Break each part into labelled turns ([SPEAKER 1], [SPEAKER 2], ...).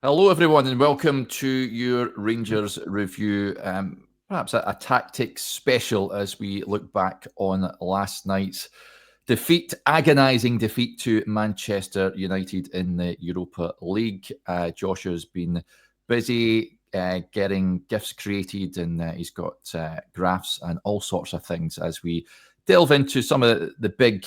[SPEAKER 1] Hello, everyone, and welcome to your Rangers review. Perhaps a tactics special as we look back on last night's agonising defeat to Manchester United in the Europa League. Joshua's been busy getting gifs created, and he's got graphs and all sorts of things as we delve into some of the big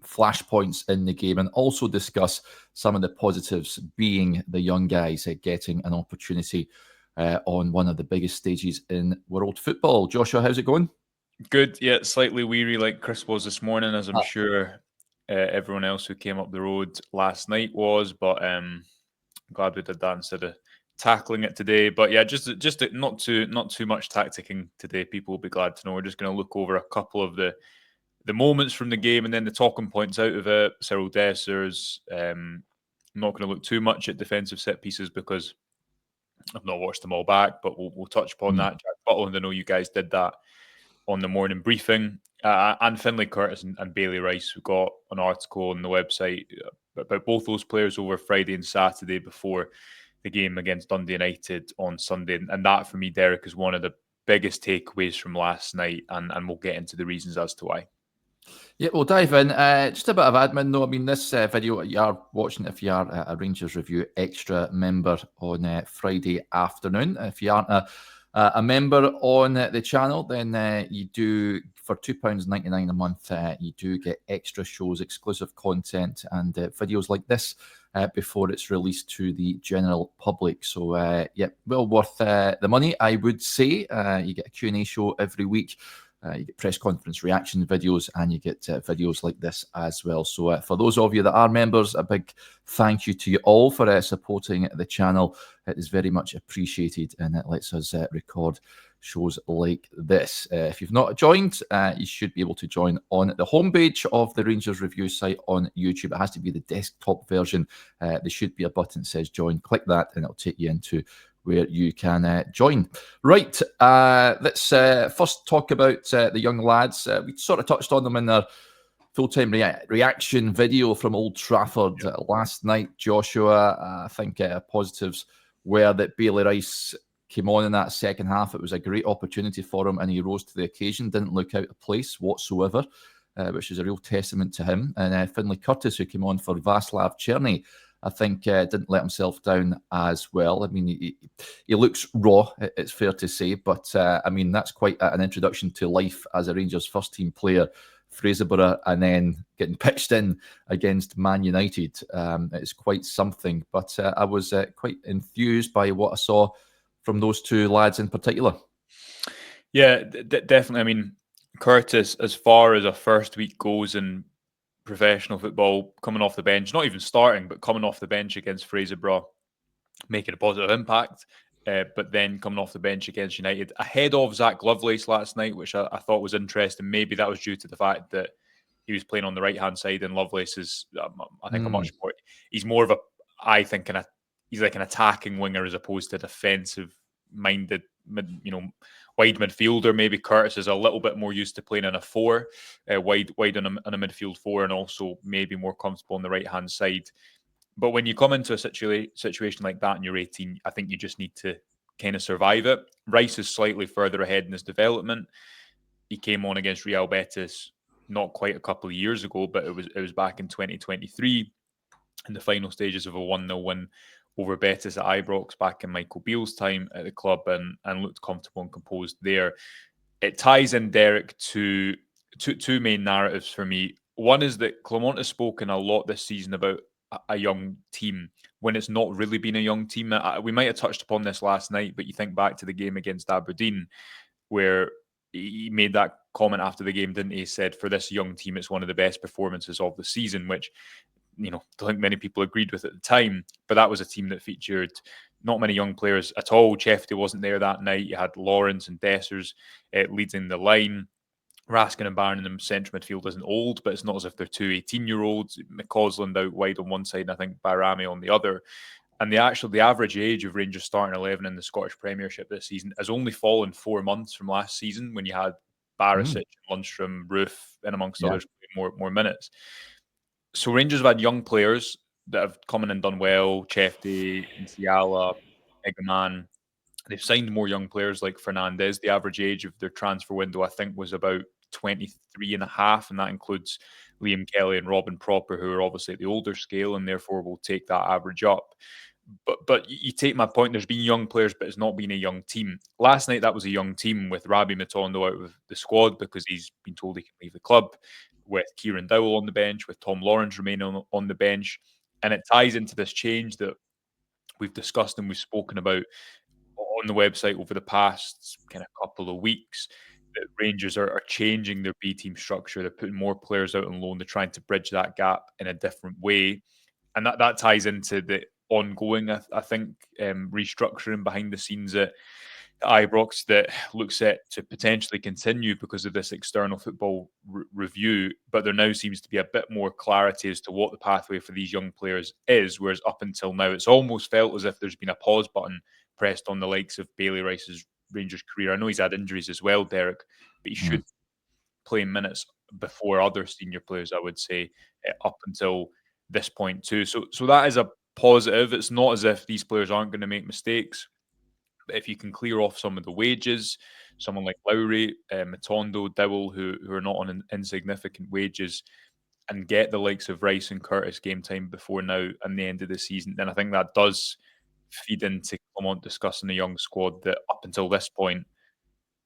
[SPEAKER 1] flashpoints in the game and also discuss some of the positives, being the young guys getting an opportunity on one of the biggest stages in world football. Joshua, how's it going?
[SPEAKER 2] Good, yeah, slightly weary like Chris was this morning, as I'm sure everyone else who came up the road last night was, but glad we did that instead of tackling it today. But yeah, just not too much tacticking today. People will be glad to know. We're just going to look over a couple of the moments from the game and then the talking points out of it. Cyriel Dessers. I'm not going to look too much at defensive set pieces because I've not watched them all back, but we'll touch upon that. Jack Butland, I know you guys did that on the morning briefing. And Finlay Curtis and Bailey Rice, who got an article on the website about both those players over Friday and Saturday before the game against Dundee United on Sunday. And that, for me, Derek, is one of the biggest takeaways from last night, and we'll get into the reasons as to why.
[SPEAKER 1] Yeah, we'll dive in. Just a bit of admin, though. I mean, this video, you are watching if you are a Rangers Review Extra member on Friday afternoon. If you aren't a member on the channel, then you do, for £2.99 a month, you do get extra shows, exclusive content, and videos like this before it's released to the general public. So, yeah, well worth the money, I would say. You get a Q&A show every week. You get press conference reaction videos, and you get videos like this as well. So for those of you that are members, a big thank you to you all for supporting the channel. It is very much appreciated, and it lets us record shows like this. If you've not joined, you should be able to join on the homepage of the Rangers Review site on YouTube. It has to be the desktop version. There should be a button that says join. Click that, and it'll take you into where you can join. Right, let's first talk about the young lads. We sort of touched on them in their full-time reaction video from Old Trafford last night, Joshua. I think positives were that Bailey Rice came on in that second half. It was a great opportunity for him, and he rose to the occasion, didn't look out of place whatsoever, which is a real testament to him. And Finlay Curtis, who came on for Václav Černý, I think didn't let himself down as well. I mean, he looks raw, it's fair to say, but I mean, that's quite an introduction to life as a Rangers first-team player, Fraserburgh, and then getting pitched in against Man United. It's quite something, but I was quite enthused by what I saw from those two lads in particular.
[SPEAKER 2] Yeah, definitely. I mean, Curtis, as far as a first week goes in professional football, coming off the bench, not even starting, but coming off the bench against Fraserburgh, making a positive impact, but then coming off the bench against United ahead of Zach Lovelace last night, which I thought was interesting. Maybe that was due to the fact that he was playing on the right-hand side, and Lovelace is, I think, he's more of a, I think, he's like an attacking winger as opposed to defensive-minded, wide midfielder. Maybe Curtis is a little bit more used to playing in a four, wide on a midfield four, and also maybe more comfortable on the right-hand side. But when you come into a situation like that and you're 18, I think you just need to kind of survive it. Rice is slightly further ahead in his development. He came on against Real Betis not quite a couple of years ago, but it was back in 2023 in the final stages of a 1-0 win over Betis at Ibrox back in Michael Beale's time at the club, and looked comfortable and composed there. It ties in, Derek, to two main narratives for me. One is that Clement has spoken a lot this season about a young team when it's not really been a young team. We might have touched upon this last night, but you think back to the game against Aberdeen where he made that comment after the game, didn't he? He said, for this young team, it's one of the best performances of the season, which, I don't think many people agreed with at the time, but that was a team that featured not many young players at all. Chefty wasn't there that night. You had Lawrence and Dessers leading the line. Raskin and Barron in the central midfield isn't old, but it's not as if they're two 18-year-olds. McCausland out wide on one side, and I think Bayrami on the other. And the average age of Rangers starting 11 in the Scottish Premiership this season has only fallen 4 months from last season when you had Barisic, Lundstrom, Roof, and amongst others more minutes. So Rangers have had young players that have come in and done well, Chefty, Siala, Egaman. They've signed more young players like Fernandez. The average age of their transfer window, I think, was about 23 and a half, and that includes Liam Kelly and Robin Propper, who are obviously at the older scale and therefore will take that average up. But you take my point. There's been young players, but it's not been a young team. Last night, that was a young team with Rabi Matondo out of the squad because he's been told he can leave the club, with Kieran Dowell on the bench, with Tom Lawrence remaining on the bench. And it ties into this change that we've discussed and we've spoken about on the website over the past kind of couple of weeks, that Rangers are changing their B team structure. They're putting more players out on loan. They're trying to bridge that gap in a different way. And that ties into the ongoing, I think, restructuring behind the scenes at Ibrox that looks set to potentially continue because of this external football review. But there now seems to be a bit more clarity as to what the pathway for these young players is, whereas up until now, it's almost felt as if there's been a pause button pressed on the likes of Bailey Rice's Rangers career. I know he's had injuries as well, Derek, but he should play minutes before other senior players, I would say, up until this point too. So that is a positive. It's not as if these players aren't going to make mistakes. But if you can clear off some of the wages, someone like Lowry, Matondo, Dowell, who are not on insignificant wages, and get the likes of Rice and Curtis game time before now and the end of the season, then I think that does feed into Clement discussing the young squad that up until this point,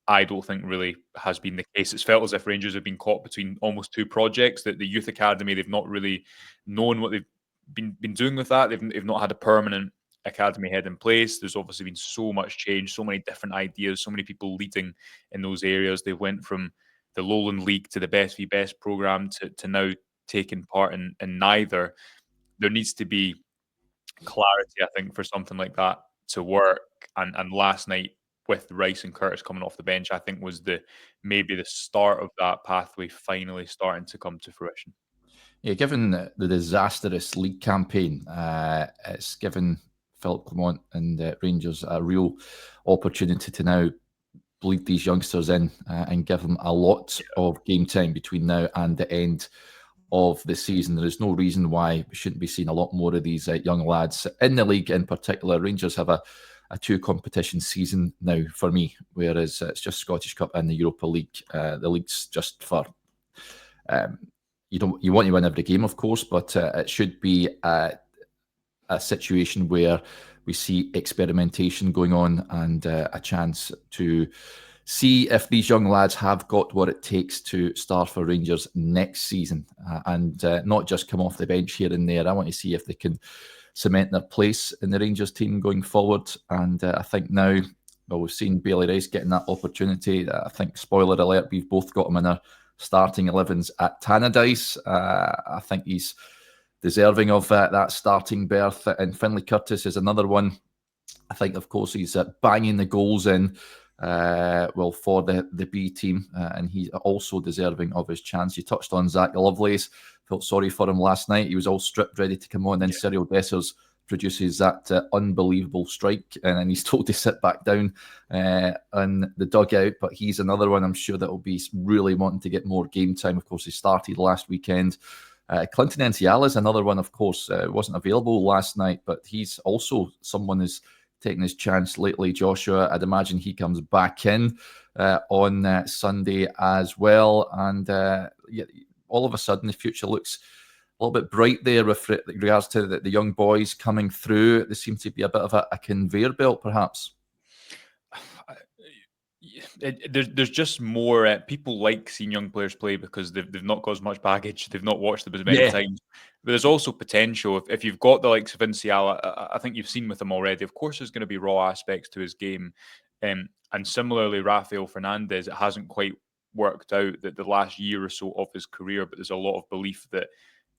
[SPEAKER 2] I don't think really has been the case. It's felt as if Rangers have been caught between almost two projects. That the youth academy, they've not really known what they've been doing with that. They've not had a permanent academy head in place. There's obviously been so much change, so many different ideas, so many people leading in those areas. They went from the Lowland League to the Best v Best program to now taking part in neither. There needs to be clarity, I think, for something like that to work. And last night, with Rice and Curtis coming off the bench, I think was maybe the start of that pathway finally starting to come to fruition.
[SPEAKER 1] Yeah, given the disastrous league campaign, it's given Philip Clement and Rangers a real opportunity to now bleed these youngsters in and give them a lot of game time between now and the end of the season. There is no reason why we shouldn't be seeing a lot more of these young lads in the league in particular. Rangers have a two competition season now for me, whereas it's just Scottish Cup and the Europa League. The league's just for you want to win every game, of course, but it should be a situation where we see experimentation going on and a chance to see if these young lads have got what it takes to start for Rangers next season and not just come off the bench here and there. I want to see if they can cement their place in the Rangers team going forward. And I think now, well, we've seen Bailey Rice getting that opportunity. I think, spoiler alert, we've both got him in our starting 11s at Tannadice. I think he's deserving of that starting berth. And Finlay Curtis is another one. I think, of course, he's banging the goals in for the B team, and he's also deserving of his chance. You touched on Zach Lovelace. Felt sorry for him last night. He was all stripped, ready to come on. Then Cyriel Dessers produces that unbelievable strike, and then he's told to sit back down in the dugout. But he's another one I'm sure that will be really wanting to get more game time. Of course, he started last weekend. Clinton Enciala is another one, of course, wasn't available last night, but he's also someone who's taking his chance lately. Joshua, I'd imagine he comes back in on Sunday as well. And all of a sudden, the future looks a little bit bright there with regards to the young boys coming through. There seems to be a bit of a conveyor belt, perhaps.
[SPEAKER 2] There's just more people like seeing young players play because they've not got as much baggage. They've not watched them as many times. But there's also potential. If you've got the likes of Enciala, I think you've seen with him already. Of course, there's going to be raw aspects to his game. And similarly, Rafael Fernandez, it hasn't quite worked out that the last year or so of his career, but there's a lot of belief that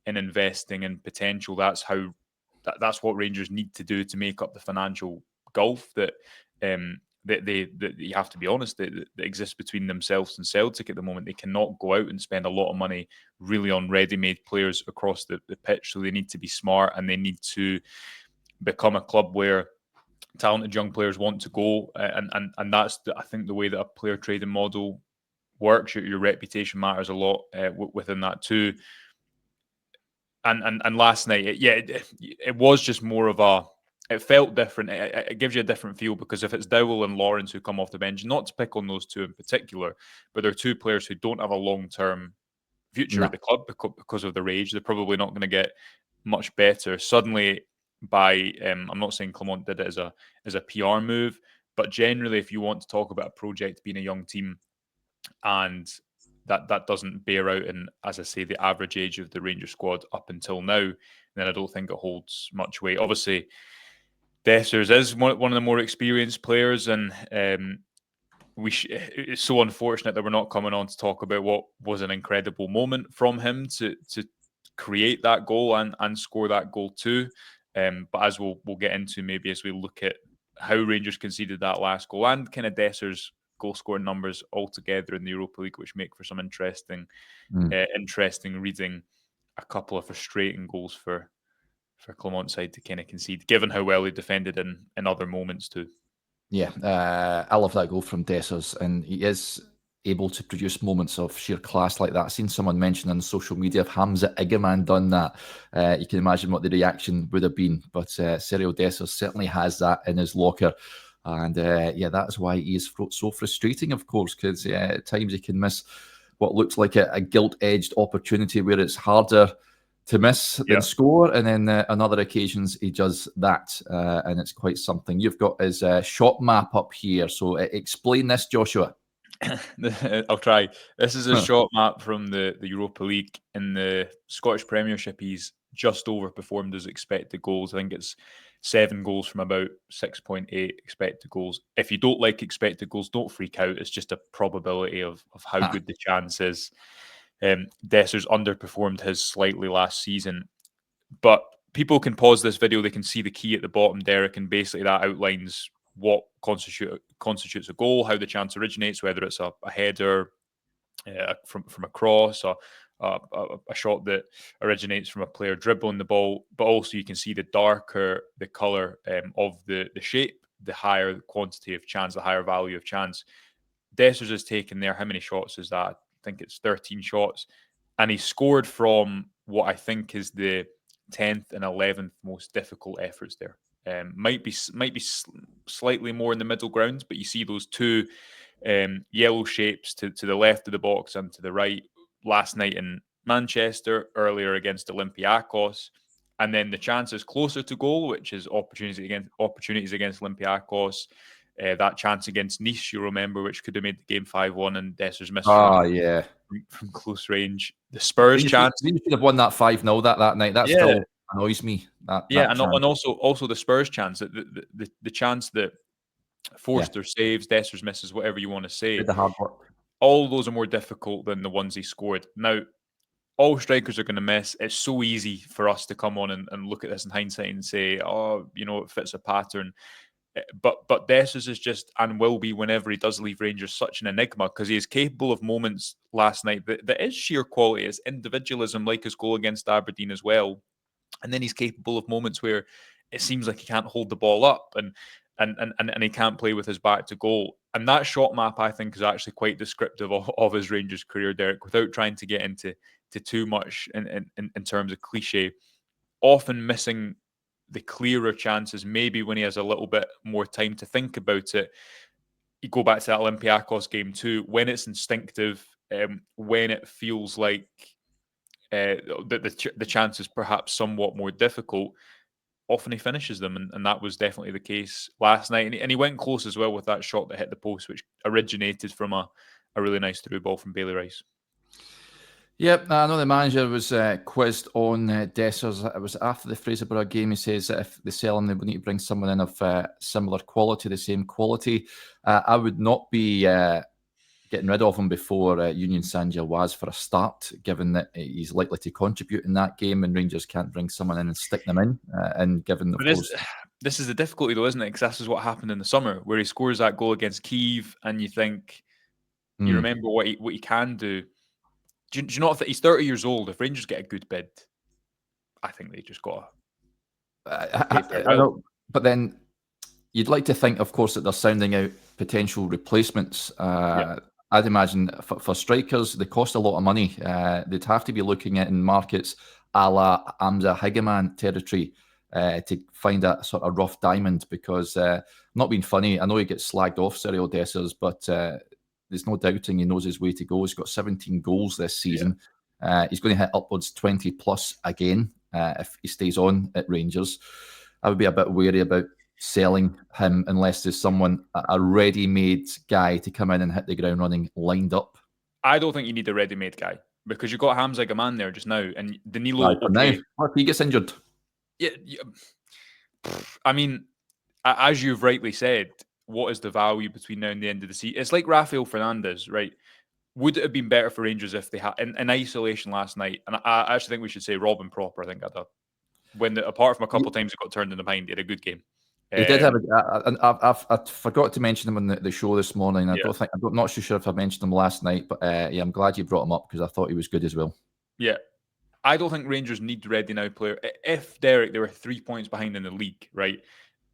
[SPEAKER 2] in investing in potential, that's what Rangers need to do to make up the financial gulf that you have to be honest, that exists between themselves and Celtic at the moment. They cannot go out and spend a lot of money really on ready-made players across the pitch. So they need to be smart, and they need to become a club where talented young players want to go. And that's, I think, the way that a player trading model works. Your reputation matters a lot within that too. And last night, it was just more of a. It felt different. It gives you a different feel because if it's Dowell and Lawrence who come off the bench, not to pick on those two in particular, but they're two players who don't have a long-term future at the club because of their age. They're probably not going to get much better. Suddenly, I'm not saying Clermont did it as a PR move, but generally, if you want to talk about a project being a young team, and that doesn't bear out in, as I say, the average age of the Rangers squad up until now, then I don't think it holds much weight. Obviously, Dessers is one of the more experienced players, and it's so unfortunate that we're not coming on to talk about what was an incredible moment from him to create that goal and score that goal too. But as we'll get into maybe as we look at how Rangers conceded that last goal and kind of Dessers' goal scoring numbers altogether in the Europa League, which make for some interesting reading. A couple of frustrating goals for Clermont side to kind of concede, given how well he defended in other moments too.
[SPEAKER 1] Yeah, I love that goal from Dessers, and he is able to produce moments of sheer class like that. I've seen someone mention on social media if Hamza Igerman done that, you can imagine what the reaction would have been. But Cyriel Dessers certainly has that in his locker. And that is why he is so frustrating, of course, because at times he can miss what looks like a gilt-edged opportunity where it's harder to miss than score, and then on other occasions he does that, and it's quite something. You've got his shot map up here, so explain this, Joshua.
[SPEAKER 2] I'll try. This is a shot map from the Europa League. In the Scottish Premiership, he's just overperformed his expected goals. I think it's 7 goals from about 6.8 expected goals. If you don't like expected goals, don't freak out. It's just a probability of how good the chance is. Dessers underperformed his slightly last season, but people can pause this video. They can see the key at the bottom, Derek, and basically that outlines what constitutes a goal, how the chance originates, whether it's a header from a cross or a shot that originates from a player dribbling the ball, but also you can see the darker the colour of the shape, the higher the quantity of chance, the higher value of chance. Dessers has taken there, how many shots is that? I think it's 13 shots, and he scored from what I think is the 10th and 11th most difficult efforts there. Might be slightly more in the middle ground, but you see those two yellow shapes to the left of the box and to the right last night in Manchester, earlier against Olympiacos, and then the chances closer to goal, which is opportunities against Olympiacos. That chance against Nice, you remember, which could have made the game 5-1, and Dessers missed from close range. The Spurs chance.
[SPEAKER 1] You should have won that 5-0 that night. That still annoys me.
[SPEAKER 2] And also the Spurs chance, the chance that Forster saves, Dessers misses, whatever you want to say.
[SPEAKER 1] The hard work.
[SPEAKER 2] All those are more difficult than the ones he scored. Now, all strikers are going to miss. It's so easy for us to come on and look at this in hindsight and say, it fits a pattern. But Dessers is just, and will be whenever he does leave Rangers, such an enigma because he is capable of moments last night that is sheer quality, it's individualism, like his goal against Aberdeen as well. And then he's capable of moments where it seems like he can't hold the ball up and he can't play with his back to goal. And that shot map, I think, is actually quite descriptive of his Rangers career, Derek, without trying to get into too much in terms of cliche. Often missing the clearer chances, maybe when he has a little bit more time to think about it. You go back to that Olympiacos game too, when it's instinctive, when it feels like the chance is perhaps somewhat more difficult, often he finishes them, and that was definitely the case last night. And he went close as well with that shot that hit the post, which originated from a really nice through ball from Bailey Rice.
[SPEAKER 1] Yep, I know the manager was quizzed on Dessers. It was after the Fraserburgh game. He says that if they sell him, they would need to bring someone in of similar quality, the same quality. I would not be getting rid of him before Union Saint-Gilloise for a start, given that he's likely to contribute in that game, and Rangers can't bring someone in and stick them in. And given
[SPEAKER 2] this is the difficulty, though, isn't it? Because this is what happened in the summer, where he scores that goal against Kyiv, and you think you remember what he can do. Do you know if he's 30 years old? If Rangers get a good bid, I think they just got
[SPEAKER 1] I know, but then you'd like to think, of course, that they're sounding out potential replacements. I'd imagine for strikers, they cost a lot of money. They'd have to be looking at in markets a la Amza Higeman territory to find a sort of rough diamond, because not being funny, I know he gets slagged off, Cyriel Dessers, but there's no doubting he knows his way to go. He's got 17 goals this season. He's going to hit upwards 20 plus again if he stays on at Rangers. I would be a bit wary about selling him unless there's someone, a ready-made guy to come in and hit the ground running lined up.
[SPEAKER 2] I don't think you need a ready-made guy, because you've got Hamza Gaman there just now, and Danilo. Okay,
[SPEAKER 1] now, what if he gets injured?
[SPEAKER 2] Yeah, I mean, as you've rightly said, what is the value between now and the end of the season? It's like Rafael Fernandez, right? Would it have been better for Rangers if they had in isolation last night? And I actually think we should say Robin Proper. I think apart from a couple of times he got turned in the behind, he had a good game.
[SPEAKER 1] He did have I forgot to mention him on the show this morning. I'm not so sure if I mentioned him last night, but I'm glad you brought him up, because I thought he was good as well.
[SPEAKER 2] Yeah. I don't think Rangers need ready now player. If Derek, they were 3 points behind in the league, right,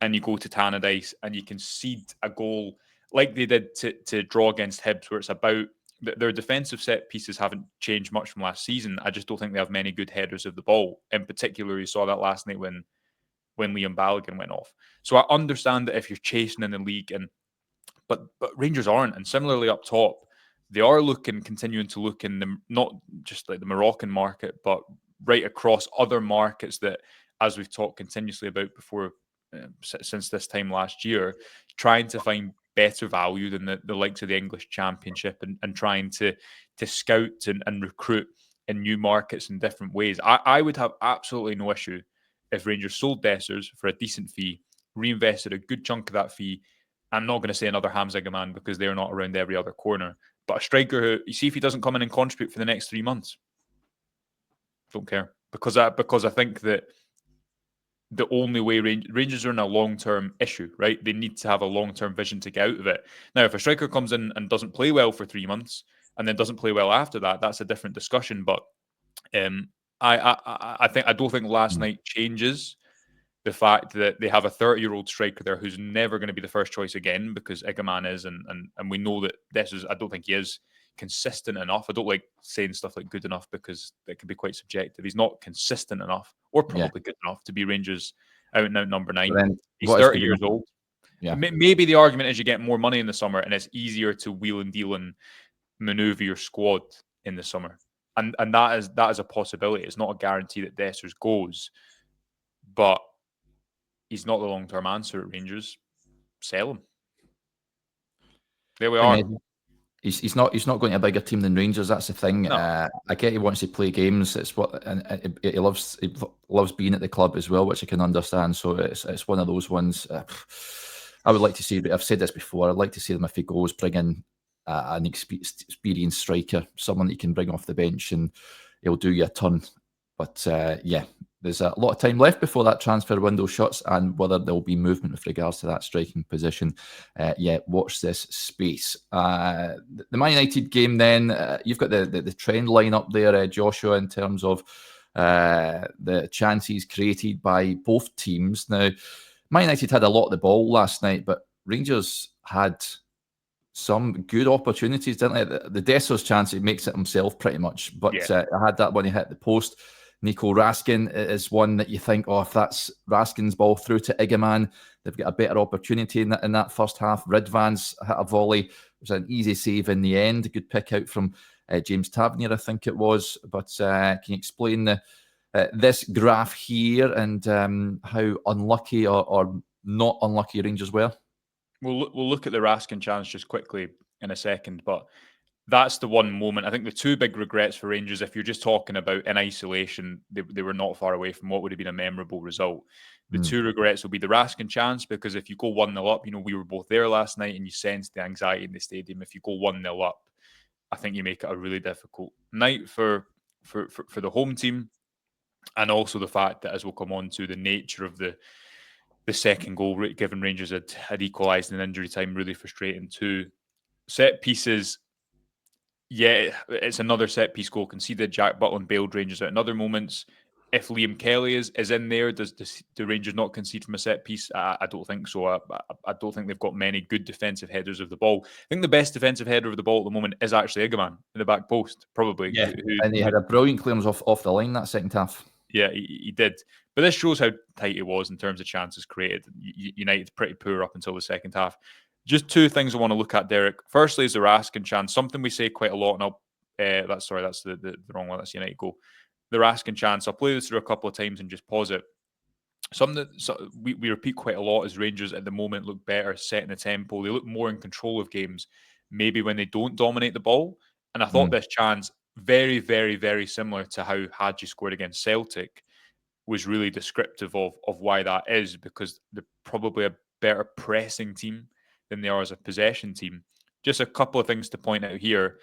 [SPEAKER 2] and you go to Tannadice and you concede a goal like they did to draw against Hibs, where it's about their defensive set pieces haven't changed much from last season. I just don't think they have many good headers of the ball. In particular, you saw that last night when Liam Balogun went off. So I understand that if you're chasing in the league, but Rangers aren't. And similarly up top, they are continuing to look in the, not just like the Moroccan market, but right across other markets that, as we've talked continuously about before, since this time last year, trying to find better value than the likes of the English Championship, and trying to scout and recruit in new markets in different ways. I would have absolutely no issue if Rangers sold Dessers for a decent fee, reinvested a good chunk of that fee. I'm not going to say another Hamza Gaman, because they're not around every other corner. But a striker who, you see if he doesn't come in and contribute for the next 3 months. Don't care. Because I think that the only way Rangers are in a long-term issue, right? They need to have a long-term vision to get out of it. Now, if a striker comes in and doesn't play well for 3 months and then doesn't play well after that, that's a different discussion. But I don't think last night changes the fact that they have a 30-year-old striker there who's never going to be the first choice again, because Igaman is, and we know that I don't think he is consistent enough. I don't like saying stuff like good enough, because it can be quite subjective. He's not consistent enough, or probably good enough, to be Rangers out and out number 9. He's 30 years old. Yeah. Maybe the argument is you get more money in the summer and it's easier to wheel and deal and maneuver your squad in the summer. And that is a possibility. It's not a guarantee that Dessers goes, but he's not the long-term answer at Rangers. Sell him. There we are.
[SPEAKER 1] He's not going to a bigger team than Rangers. That's the thing.
[SPEAKER 2] No.
[SPEAKER 1] I get he wants to play games. It's what, and he loves being at the club as well, which I can understand. So it's one of those ones. I would like to see. I've said this before. I'd like to see them, if he goes, bring in an experienced striker, someone that you can bring off the bench, and he'll do you a ton. But there's a lot of time left before that transfer window shuts, and whether there'll be movement with regards to that striking position, watch this space. The Man United game then, you've got the trend line up there, Joshua, in terms of the chances created by both teams. Now, Man United had a lot of the ball last night, but Rangers had some good opportunities, didn't they? The Dessers chance, he makes it himself pretty much, but I had that when he hit the post. Nico Raskin is one that you think, if that's Raskin's ball through to Igaman, they've got a better opportunity in that first half. Ridvan's hit a volley. It was an easy save in the end. A good pick out from James Tavernier, I think it was. But can you explain this graph here and how unlucky or not unlucky Rangers were?
[SPEAKER 2] We'll look at the Raskin chance just quickly in a second, but that's the one moment. I think the two big regrets for Rangers, if you're just talking about in isolation, they were not far away from what would have been a memorable result. The two regrets will be the Raskin chance, because if you go 1-0 up, we were both there last night and you sensed the anxiety in the stadium. If you go 1-0 up, I think you make it a really difficult night for the home team. And also the fact that, as we'll come on to, the nature of the second goal, given Rangers had equalised in injury time, really frustrating too. Set pieces. Yeah, it's another set-piece goal conceded. Jack Butland bailed Rangers out in other moments. If Liam Kelly is in there, do Rangers not concede from a set-piece? I don't think so. I don't think they've got many good defensive headers of the ball. I think the best defensive header of the ball at the moment is actually Igaman in the back post, probably.
[SPEAKER 1] Yeah, and he had a brilliant clearance off the line that second half.
[SPEAKER 2] Yeah, he did. But this shows how tight it was in terms of chances created. United pretty poor up until the second half. Just two things I want to look at, Derek. Firstly is the Raskin chance, something we say quite a lot. And that's the wrong one. That's United goal. The Raskin chance. I'll play this through a couple of times and just pause it. Something that we repeat quite a lot is Rangers at the moment look better setting the tempo. They look more in control of games, maybe when they don't dominate the ball. And I thought this chance, very, very, very similar to how Hadji scored against Celtic, was really descriptive of why that is, because they're probably a better pressing team than they are as a possession team. Just a couple of things to point out here.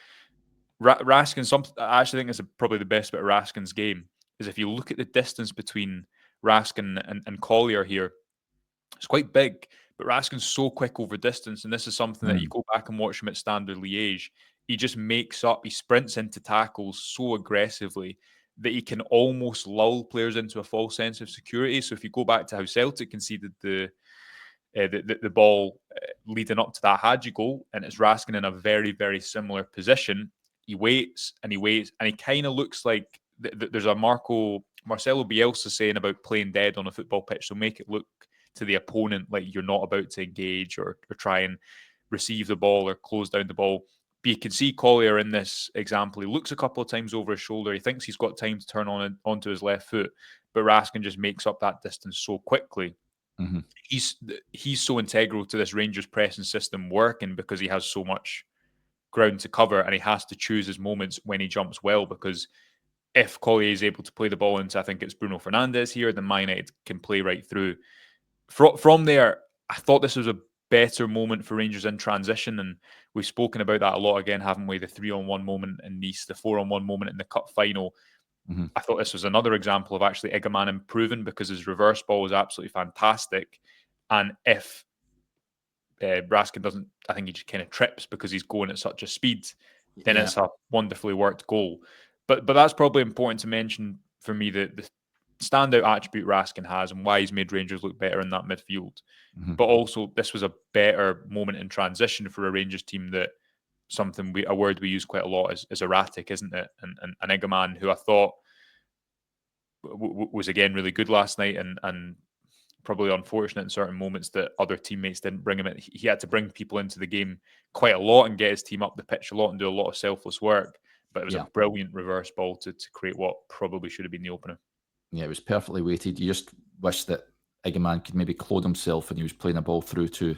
[SPEAKER 2] Raskin, I actually think is probably the best bit of Raskin's game, is if you look at the distance between Raskin and Collier here, it's quite big, but Raskin's so quick over distance, and this is something that you go back and watch him at Standard Liège, he just makes up, he sprints into tackles so aggressively that he can almost lull players into a false sense of security. So if you go back to how Celtic conceded the ball leading up to that Hadji goal, and it's Raskin in a very, very similar position, he waits and he waits, and he kind of looks like there's a Marcelo Bielsa saying about playing dead on a football pitch, so make it look to the opponent like you're not about to engage or try and receive the ball or close down the ball. But you can see Collier in this example. He looks a couple of times over his shoulder. He thinks he's got time to turn onto his left foot, but Raskin just makes up that distance so quickly. Mm-hmm. He's so integral to this Rangers pressing system working because he has so much ground to cover, and he has to choose his moments when he jumps well, because if Collier is able to play the ball into, I think it's Bruno Fernandes here, then Man United can play right through. From there, I thought this was a better moment for Rangers in transition, and we've spoken about that a lot again, haven't we? The 3-on-1 moment in Nice, the 4-on-1 moment in the cup final. Mm-hmm. I thought this was another example of actually Egeman improving, because his reverse ball was absolutely fantastic. And if Raskin doesn't, I think he just kind of trips because he's going at such a speed, then it's a wonderfully worked goal. But that's probably important to mention for me, the standout attribute Raskin has and why he's made Rangers look better in that midfield. Mm-hmm. But also, this was a better moment in transition for a Rangers team that a word we use quite a lot is erratic, isn't it? And Egeman, who I thought was again really good last night, and probably unfortunate in certain moments that other teammates didn't bring him in. He had to bring people into the game quite a lot and get his team up the pitch a lot and do a lot of selfless work. But it was a brilliant reverse ball to create what probably should have been the opener.
[SPEAKER 1] Yeah, it was perfectly weighted. You just wish that Egeman could maybe clothe himself and he was playing a ball through to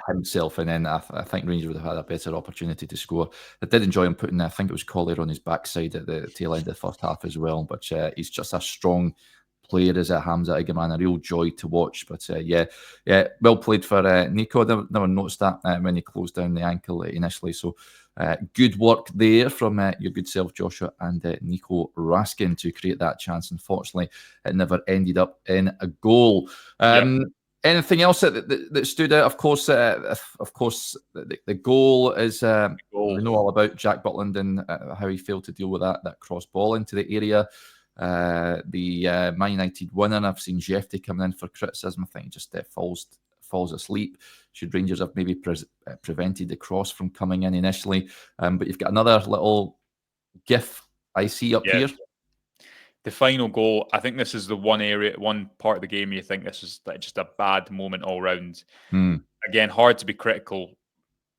[SPEAKER 1] himself, and then I think Rangers would have had a better opportunity to score. I did enjoy him putting, I think it was Collier on his backside at the tail end of the first half as well, but he's just a strong player as a Hamza Egeman, a real joy to watch. But well played for Nico. Never noticed that when he closed down the ankle initially. So good work there from your good self, Joshua, and Nico Raskin to create that chance. Unfortunately, it never ended up in a goal. Anything else that stood out? Of course, the goal is we know all about Jack Butland and how he failed to deal with that cross ball into the area. The Man United winner, I've seen Jefty coming in for criticism. I think he just falls asleep. Should Rangers have maybe prevented the cross from coming in initially? But you've got another little gif I see up here.
[SPEAKER 2] The final goal, I think this is the one part of the game you think this is just a bad moment all round. Again, hard to be critical.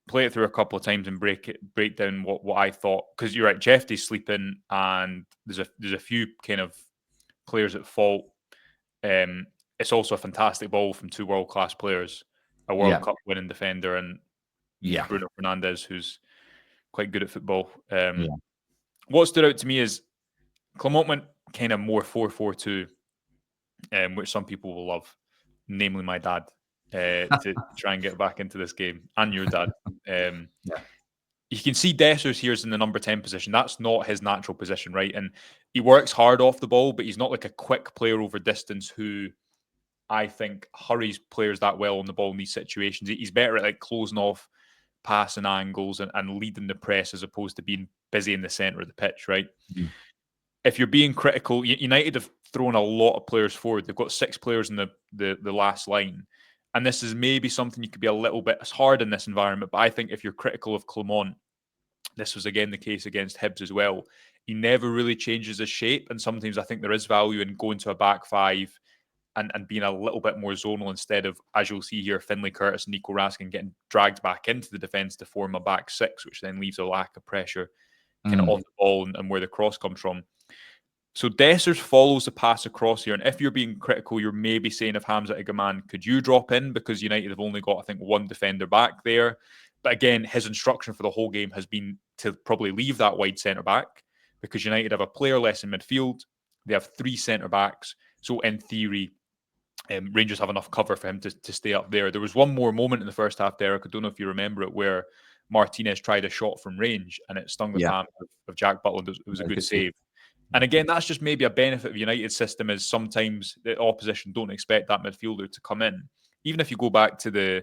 [SPEAKER 2] Play it through a couple of times and break down what I thought, because you're right, Jefty's sleeping and there's a few kind of players at fault. It's also a fantastic ball from two world-class players, a World Cup winning defender and Bruno Fernandes, who's quite good at football. What stood out to me is Clement went kind of more 4-4-2, which some people will love, namely my dad, to try and get back into this game, and your dad. You can see Dessers here is in the number 10 position. That's not his natural position, right? And he works hard off the ball, but he's not like a quick player over distance who I think hurries players that well on the ball in these situations. He's better at like closing off passing angles and leading the press as opposed to being busy in the centre of the pitch, right? If you're being critical, United have thrown a lot of players forward. They've got 6 players in the last line. And this is maybe something you could be a little bit hard in this environment. But I think if you're critical of Clement, this was again the case against Hibs as well. he never really changes his shape. And sometimes I think there is value in going to a back five and being a little bit more zonal instead of, as you'll see here, Finlay Curtis and Nico Raskin getting dragged back into the defence to form a back six, which then leaves a lack of pressure kind of on the ball and where the cross comes from. So Dessers follows the pass across here. And if you're being critical, you're maybe saying if Hamza Igaman, could you drop in? Because United have only got, I think, one defender back there. But again, his instruction for the whole game has been to probably leave that wide centre-back because United have a player less in midfield. They have 3 centre-backs. So in theory, Rangers have enough cover for him to stay up there. There was one more moment in the first half, Derek, I don't know if you remember it, where Martinez tried a shot from range and it stung the palm of Jack Butland. It was a good save. And again, that's just maybe a benefit of United's system is sometimes the opposition don't expect that midfielder to come in. Even if you go back to the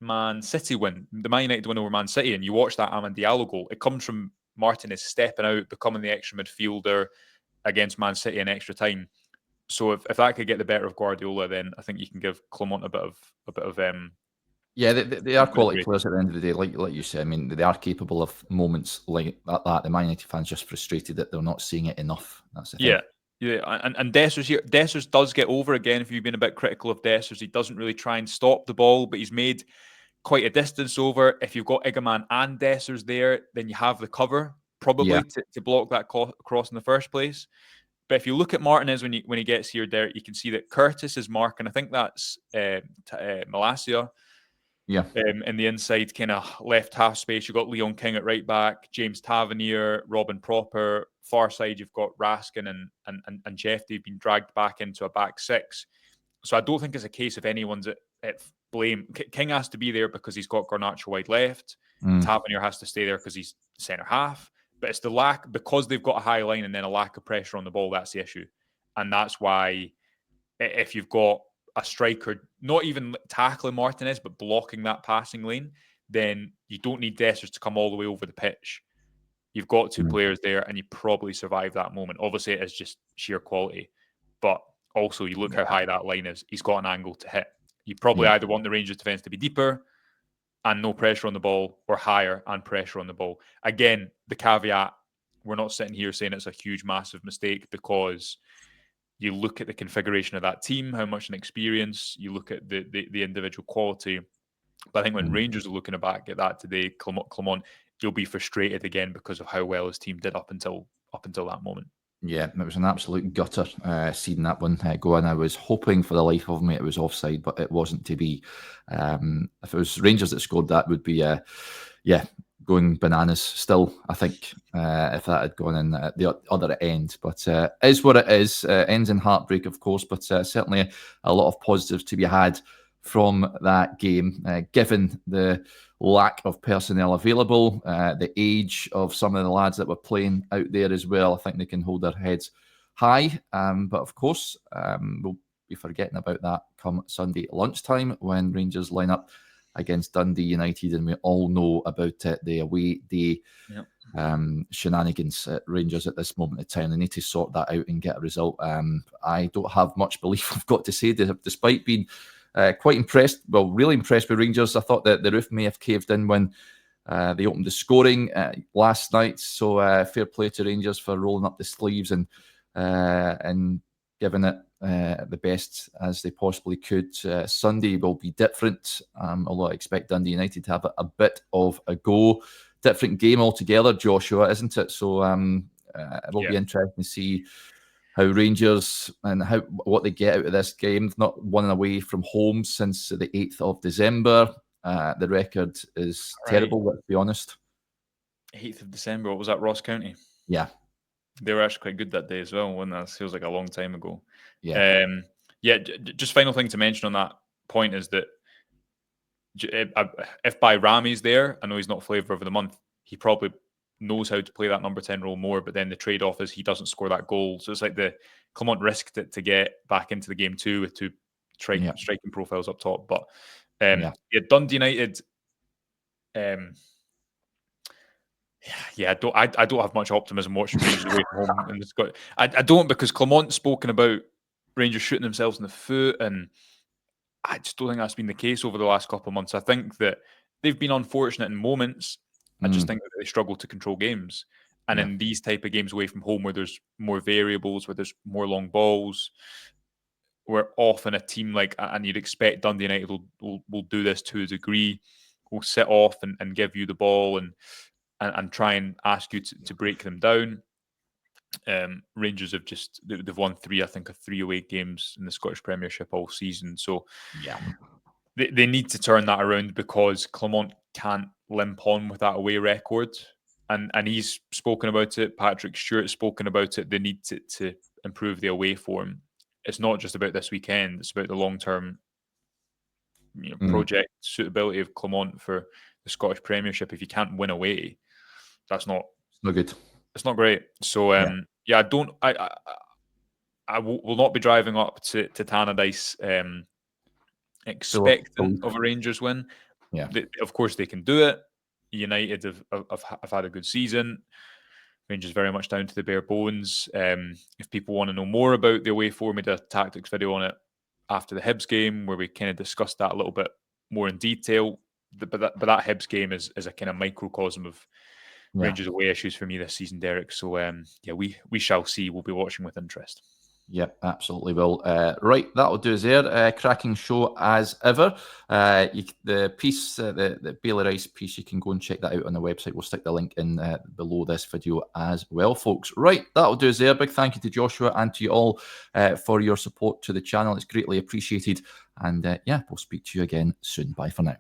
[SPEAKER 2] Man City win, the Man United win over Man City, and you watch that Amand Diallo goal, it comes from Martinez stepping out, becoming the extra midfielder against Man City in extra time. So if that could get the better of Guardiola, then I think you can give Clement a bit of
[SPEAKER 1] Yeah, they are quality players at the end of the day, like you said. I mean, they are capable of moments like that. The Man United fans just frustrated that they're not seeing it enough. That's the thing.
[SPEAKER 2] Yeah, and Dessers here. Dessers does get over again. If you've been a bit critical of Dessers, he doesn't really try and stop the ball, but he's made quite a distance over. If you've got Igaman and Dessers there, then you have the cover probably to block that cross in the first place. But if you look at Martinez when he gets here, there you can see that Curtis is marking. I think that's Malacia.
[SPEAKER 1] Yeah.
[SPEAKER 2] In the inside kind of left half space, you've got Leon King at right back, James Tavernier, Robin Proper. Far side, you've got Raskin and Jeff. They've been dragged back into a back six. So I don't think it's a case of anyone's at blame. King has to be there because he's got Garnacho wide left. Tavernier has to stay there because he's centre half. But it's the lack, because they've got a high line and then a lack of pressure on the ball, that's the issue. And that's why if you've got a striker, not even tackling Martinez, but blocking that passing lane, then you don't need Dessers to come all the way over the pitch. You've got 2 players there and you probably survive that moment. Obviously, it is just sheer quality. But also, you look how high that line is. He's got an angle to hit. You probably either want the Rangers defence to be deeper and no pressure on the ball, or higher and pressure on the ball. Again, the caveat, we're not sitting here saying it's a huge, massive mistake, because you look at the configuration of that team, how much an experience, you look at the individual quality. But I think when Rangers are looking back at that today, Clement, he'll be frustrated again because of how well his team did up until that moment.
[SPEAKER 1] Yeah, it was an absolute gutter seeing that one go in. I was hoping for the life of me it was offside, but it wasn't to be. If it was Rangers that scored, that would be, going bananas still, I think, if that had gone in at the other end. But is what it is. Ends in heartbreak, of course, but certainly a lot of positives to be had from that game, given the lack of personnel available, the age of some of the lads that were playing out there as well. I think they can hold their heads high. But of course, we'll be forgetting about that come Sunday lunchtime when Rangers line up against Dundee United, and we all know about the away day shenanigans at Rangers at this moment in time. They need to sort that out and get a result. I don't have much belief, I've got to say, despite being quite impressed, really impressed with Rangers. I thought that the roof may have caved in when they opened the scoring last night. So fair play to Rangers for rolling up the sleeves and giving it the best as they possibly could. Sunday will be different, although I expect Dundee United to have a bit of a go. Different game altogether, Joshua, isn't it? So it will be interesting to see how Rangers and what they get out of this game. They've not won away from home since the 8th of December. The record is terrible, let's be honest.
[SPEAKER 2] 8th of December, what was that, Ross County?
[SPEAKER 1] Yeah.
[SPEAKER 2] They were actually quite good that day as well, when that feels like a long time ago.
[SPEAKER 1] Yeah.
[SPEAKER 2] Just final thing to mention on that point is that if Bayrami's there, I know he's not flavour of the month, he probably knows how to play that number 10 role more, but then the trade-off is he doesn't score that goal. So it's like the Clement risked it to get back into the game too, with 2 striking profiles up top. But Dundee United, I don't have much optimism watching Rangers away from home. And I don't, because Clement's spoken about Rangers shooting themselves in the foot, and I just don't think that's been the case over the last couple of months. I think that they've been unfortunate in moments. I just think that they struggle to control games. And in these type of games away from home, where there's more variables, where there's more long balls, we're often a team like, and you'd expect Dundee United will do this to a degree, will sit off and give you the ball and try and ask you to break them down. Rangers have they've won three away games in the Scottish Premiership all season. So they need to turn that around, because Clermont can't limp on with that away record. And he's spoken about it. Patrick Stewart's spoken about it. They need to improve the away form. It's not just about this weekend. It's about the long-term project suitability of Clermont for the Scottish Premiership. If you can't win away, that's not
[SPEAKER 1] good.
[SPEAKER 2] It's not great. So I will not be driving up to Tannadice expectant of a Rangers win.
[SPEAKER 1] Yeah,
[SPEAKER 2] of course they can do it. United have had a good season. Rangers very much down to the bare bones. If people want to know more about the away form, we did a tactics video on it after the Hibs game, where we kind of discussed that a little bit more in detail. But that Hibs game is a kind of microcosm of Rangers away issues for me this season, Derek. So we shall see. We'll be watching with interest.
[SPEAKER 1] Yep, absolutely will. Right, that'll do us there. Cracking show as ever. The piece, the Bailey Rice piece, you can go and check that out on the website. We'll stick the link in below this video as well, folks. Right, that'll do us there. Big thank you to Joshua and to you all for your support to the channel. It's greatly appreciated. And we'll speak to you again soon. Bye for now.